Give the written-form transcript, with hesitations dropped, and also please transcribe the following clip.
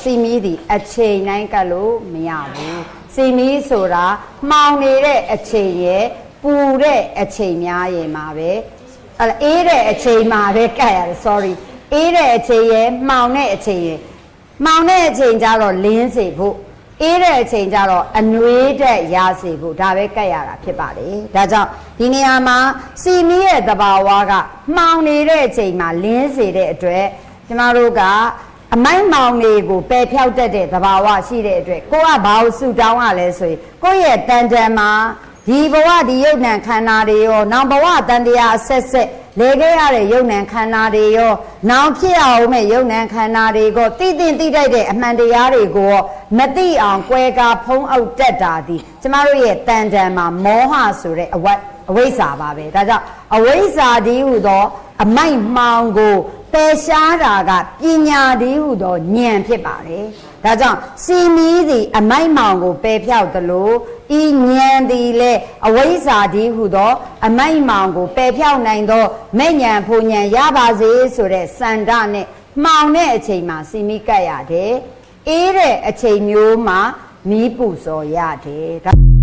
စီမီသည်အချိန်တိုင်းကလို့မရဘူးစီမီဆိုတာမှောင်နေတဲ့အချိန်ရဲ့ပူတဲ့အချိန်များရဲ့မှာပဲအေးတဲ့အချိန်မှာပဲကတ်ရတယ် sorry အေးတဲ့အချိန်ရဲ့မှောင်တဲ့အချိန်ရဲ့မှောင်တဲ့အချိန်ကျတော့လင်းစေဖို့အေးတဲ့အချိန်ကျတော့အနွေးတဲ့ရစေဖို့ဒါပဲကတ်ရတာဖြစ်ပါတယ်ဒါကြောင့်ဒီနေရာမှာစီမီရဲ့သဘာဝကမှောင်နေတဲ့အချိန်မှာလင်းစေတဲ့အတွက်ကျမတို့ကအမိုက်မောင်တွေကိုပယ်ဖြောက်တတ်တဲ့သဘာဝရှိတဲ့အတွက်ကိုကဘာလို့ဆူတောင်းရလဲဆိုရင်ကိုယ့်ရဲ့တန်တန်မှာဒီဘဝဒီယုတ်နံခန္ဓာတွေရောနောက်ဘဝတန်တရားအဆက်ဆက်လေခဲ့ရတဲ့ယုတ်နံခန္ဓာတွေရောနောက်ဖြစ်အောင်မဲ့ယုတ်နံခန္ဓာတွေကိုသိသိတတ်တဲ့အမှန်တရားတွေကိုမသိအောင်ကွဲကားဖုံးအုပ်တတ်တာဒီကျမတို့ရဲ့တန်တန်မှာမောဟဆိုတဲ့အဝိဇ္ဇာပါပဲဒါကြောင့်အဝိဇ္ဇာဒီဟုသောအမိုက်မှောင်ကိုပယ်ရှားတာကပညာဒီဟုသောဉာဏ်ဖြစ်ပါတယ်ဒါကြောင့်စီမီသည်အမိုက်မှောင်ကိုပယ်ဖြောက်သလိုဤဉာဏ်သည်လည်းအဝိဇ္ဇာဒီဟုသောအမိုက်မှောင်ကိုပယ်ဖြောက်နိုင်သောမဲ့ဉာဏ်ဖို့ဉာဏ်ရပါစေဆိုတဲ့စန္ဒနဲ့မှောင်တဲ့အချိန်မှာစီမီကတ်ရတယ်အေးတဲ့အချိန်မျိုးမှာမီးပူဇော်ရတယ်